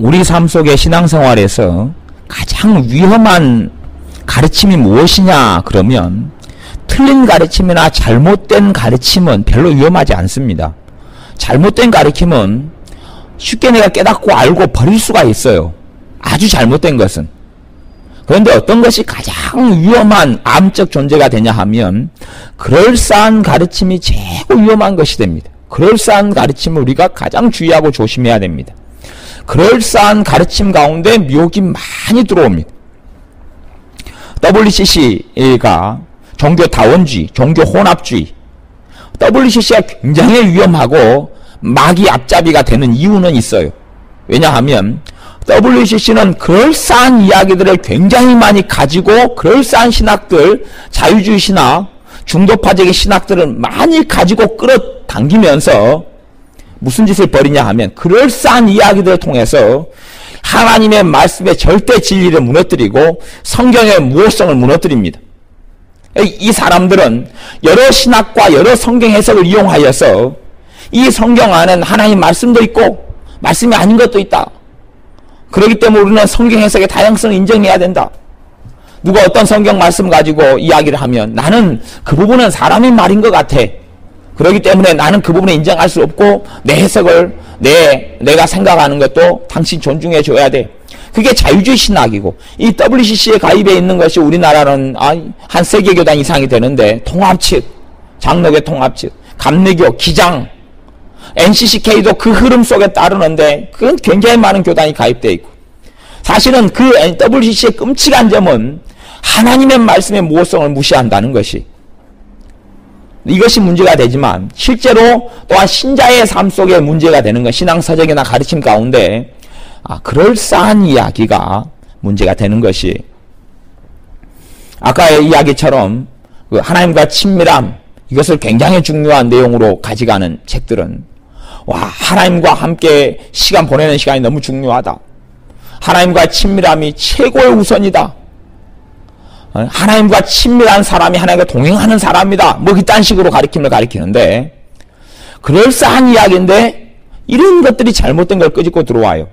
우리 삶 속의 신앙생활에서 가장 위험한 가르침이 무엇이냐 그러면 틀린 가르침이나 잘못된 가르침은 별로 위험하지 않습니다. 잘못된 가르침은 쉽게 내가 깨닫고 알고 버릴 수가 있어요. 아주 잘못된 것은. 그런데 어떤 것이 가장 위험한 암적 존재가 되냐 하면 그럴싸한 가르침이 최고 위험한 것이 됩니다. 그럴싸한 가르침을 우리가 가장 주의하고 조심해야 됩니다. 그럴싸한 가르침 가운데 미혹이 많이 들어옵니다. WCC가 종교 다원주의, 종교 혼합주의, WCC가 굉장히 위험하고 마귀 앞잡이가 되는 이유는 있어요. 왜냐하면 WCC는 그럴싸한 이야기들을 굉장히 많이 가지고 그럴싸한 신학들, 자유주의 신학, 중도파적인 신학들을 많이 가지고 끌어당기면서 무슨 짓을 벌이냐 하면 그럴싸한 이야기들을 통해서 하나님의 말씀의 절대 진리를 무너뜨리고 성경의 무효성을 무너뜨립니다. 이 사람들은 여러 신학과 여러 성경 해석을 이용하여서 이 성경 안에는 하나님 말씀도 있고 말씀이 아닌 것도 있다. 그렇기 때문에 우리는 성경 해석의 다양성을 인정해야 된다. 누가 어떤 성경 말씀 가지고 이야기를 하면 나는 그 부분은 사람의 말인 것 같아. 그렇기 때문에 나는 그 부분에 인정할 수 없고 내 해석을 내가 생각하는 것도 당신 존중해 줘야 돼. 그게 자유주의 신학이고 이 WCC에 가입해 있는 것이 우리나라는 한 3개 교단 이상이 되는데 통합측, 장로교 통합측, 감리교, 기장, NCCK도 그 흐름 속에 따르는데 그건 굉장히 많은 교단이 가입되어 있고 사실은 그 WCC의 끔찍한 점은 하나님의 말씀의 무효성을 무시한다는 것이 이것이 문제가 되지만 실제로 또한 신자의 삶 속에 문제가 되는 것 신앙서적이나 가르침 가운데 그럴싸한 이야기가 문제가 되는 것이 아까의 이야기처럼 그 하나님과 친밀함 이것을 굉장히 중요한 내용으로 가져가는 책들은 하나님과 함께 시간 보내는 시간이 너무 중요하다. 하나님과 친밀함이 최고의 우선이다. 하나님과 친밀한 사람이 하나님과 동행하는 사람이다. 뭐 이딴 식으로 가르치는데 그럴싸한 이야기인데 이런 것들이 잘못된 걸 끄집고 들어와요.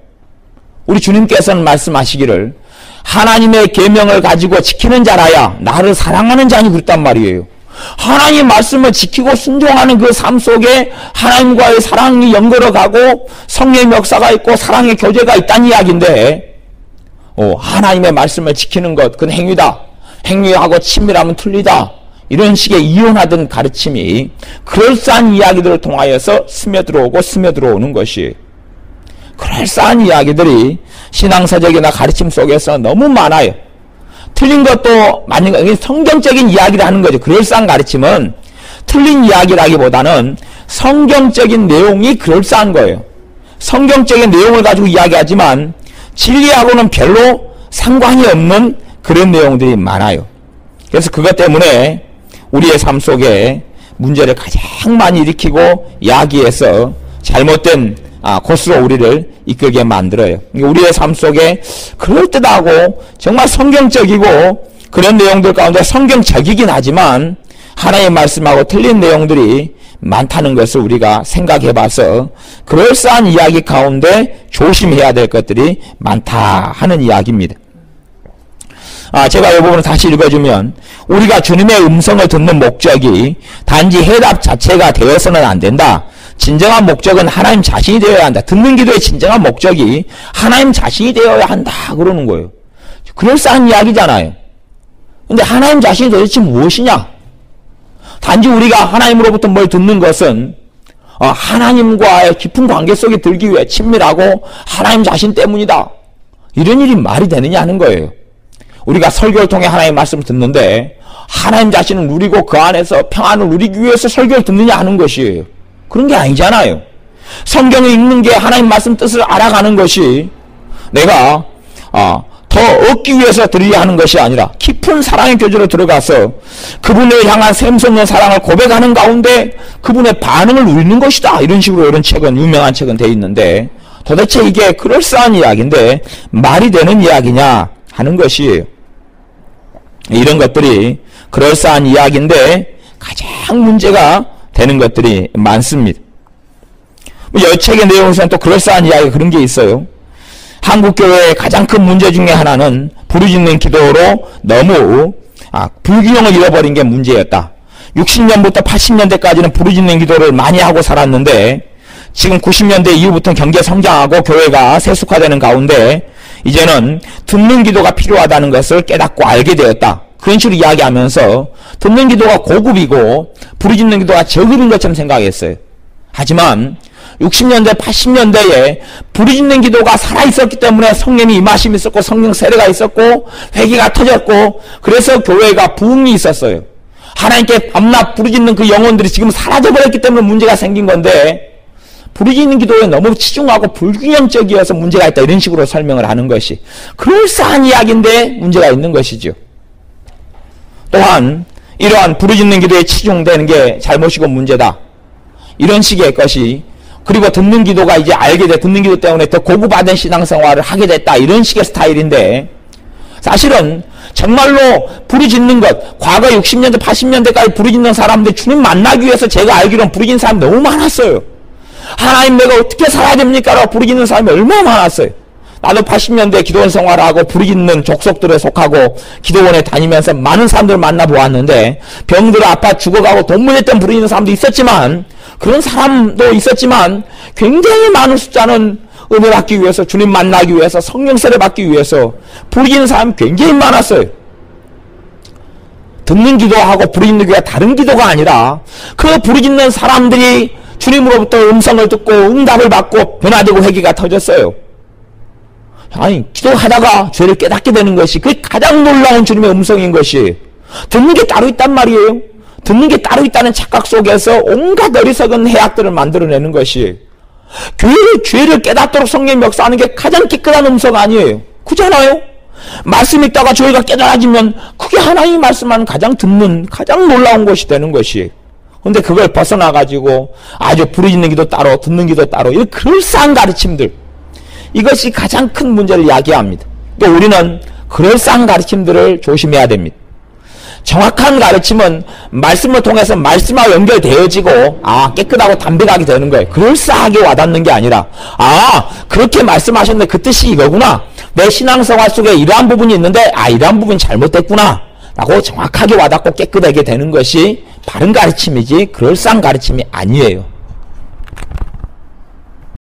우리 주님께서는 말씀하시기를 하나님의 계명을 가지고 지키는 자라야 나를 사랑하는 자니 그랬단 말이에요. 하나님의 말씀을 지키고 순종하는 그 삶 속에 하나님과의 사랑이 연결어가고 성령의 역사가 있고 사랑의 교제가 있다는 이야기인데 하나님의 말씀을 지키는 것 그건 행위다. 행위하고 친밀하면 틀리다. 이런 식의 이혼하던 가르침이 그럴싸한 이야기들을 통하여서 스며들어오는 것이 그럴싸한 이야기들이 신앙서적이나 가르침 속에서 너무 많아요. 틀린 것도 맞는 거, 성경적인 이야기를 하는 거죠. 그럴싸한 가르침은 틀린 이야기라기보다는 성경적인 내용이 그럴싸한 거예요. 성경적인 내용을 가지고 이야기하지만 진리하고는 별로 상관이 없는 그런 내용들이 많아요. 그래서 그것 때문에 우리의 삶 속에 문제를 가장 많이 일으키고 야기해서 잘못된 곳으로 우리를 이끌게 만들어요. 우리의 삶 속에 그럴듯하고 정말 성경적이고 그런 내용들 가운데 성경적이긴 하지만 하나님의 말씀하고 틀린 내용들이 많다는 것을 우리가 생각해 봐서 그럴싸한 이야기 가운데 조심해야 될 것들이 많다 하는 이야기입니다. 제가 이 부분을 다시 읽어주면 우리가 주님의 음성을 듣는 목적이 단지 해답 자체가 되어서는 안 된다. 진정한 목적은 하나님 자신이 되어야 한다. 듣는 기도의 진정한 목적이 하나님 자신이 되어야 한다. 그러는 거예요. 그럴싸한 이야기잖아요. 근데 하나님 자신이 도대체 무엇이냐? 단지 우리가 하나님으로부터 뭘 듣는 것은 하나님과의 깊은 관계 속에 들기 위해 친밀하고 하나님 자신 때문이다. 이런 일이 말이 되느냐 하는 거예요. 우리가 설교를 통해 하나님의 말씀을 듣는데 하나님 자신을 누리고 그 안에서 평안을 누리기 위해서 설교를 듣느냐 하는 것이에요. 그런 게 아니잖아요. 성경을 읽는 게 하나님 말씀 뜻을 알아가는 것이 내가 더 얻기 위해서 들으려 하는 것이 아니라 깊은 사랑의 교제로 들어가서 그분을 향한 샘솟는 사랑을 고백하는 가운데 그분의 반응을 누리는 것이다. 이런 식으로 이런 책은 유명한 책은 되어 있는데 도대체 이게 그럴싸한 이야기인데 말이 되는 이야기냐 하는 것이에요. 이런 것들이 그럴싸한 이야기인데 가장 문제가 되는 것들이 많습니다. 이 책의 내용에서는 또 그럴싸한 이야기가 그런 게 있어요. 한국교회의 가장 큰 문제 중에 하나는 부르짖는 기도로 너무 불균형을 잃어버린 게 문제였다. 60년부터 80년대까지는 부르짖는 기도를 많이 하고 살았는데 지금 90년대 이후부터 경제 성장하고 교회가 세속화되는 가운데 이제는 듣는 기도가 필요하다는 것을 깨닫고 알게 되었다. 그런 식으로 이야기하면서 듣는 기도가 고급이고 부르짖는 기도가 저급인 것처럼 생각했어요. 하지만 60년대 80년대에 부르짖는 기도가 살아있었기 때문에 성령이 임하심이 있었고 성령 세례가 있었고 회개가 터졌고 그래서 교회가 부흥이 있었어요. 하나님께 밤낮 부르짖는 그 영혼들이 지금 사라져버렸기 때문에 문제가 생긴 건데 부르짖는 기도에 너무 치중하고 불균형적이어서 문제가 있다 이런 식으로 설명을 하는 것이 그럴싸한 이야기인데 문제가 있는 것이죠. 또한 이러한 부르짖는 기도에 치중되는 게 잘못이고 문제다. 이런 식의 것이 그리고 듣는 기도가 이제 알게 돼 듣는 기도 때문에 더 고급화된 신앙생활을 하게 됐다 이런 식의 스타일인데 사실은 정말로 부르짖는 것 과거 60년대 80년대까지 부르짖는 사람들 주님 만나기 위해서 제가 알기로는 부르짖는 사람이 너무 많았어요. 하나님 내가 어떻게 살아야 됩니까? 라고 부르짖는 사람이 얼마나 많았어요. 나도 80년대 기도원 생활하고 부르짖는 족속들에 속하고 기도원에 다니면서 많은 사람들을 만나보았는데 병들어 아파 죽어가고 돈 문제 때문에 부르짖는 사람도 있었지만 그런 사람도 있었지만 굉장히 많은 숫자는 은혜 받기 위해서 주님 만나기 위해서 성령 세례 받기 위해서 부르짖는 사람이 굉장히 많았어요. 듣는 기도하고 부르짖는 기도가 다른 기도가 아니라 그 부르짖는 사람들이 주님으로부터 음성을 듣고 응답을 받고 변화되고 회개가 터졌어요. 아니 기도하다가 죄를 깨닫게 되는 것이 그게 가장 놀라운 주님의 음성인 것이 듣는 게 따로 있단 말이에요. 듣는 게 따로 있다는 착각 속에서 온갖 어리석은 해악들을 만들어내는 것이 교회의 죄를 깨닫도록 성령이 역사하는 게 가장 깨끗한 음성 아니에요. 그잖아요. 말씀 읽다가 저희가 깨달아지면 그게 하나님이 말씀하는 가장 듣는 가장 놀라운 것이 되는 것이 근데 그걸 벗어나가지고 아주 부르짖는 기도 따로 듣는 기도 따로 이런 그럴싸한 가르침들 이것이 가장 큰 문제를 이야기합니다. 또 우리는 그럴싸한 가르침들을 조심해야 됩니다. 정확한 가르침은 말씀을 통해서 말씀하고 연결되어지고 깨끗하고 담백하게 되는 거예요. 그럴싸하게 와닿는 게 아니라 그렇게 말씀하셨는데 그 뜻이 이거구나. 내 신앙생활 속에 이러한 부분이 있는데 이러한 부분이 잘못됐구나 라고 정확하게 와닿고 깨끗하게 되는 것이 바른 가르침이지 그럴싸한 가르침이 아니에요.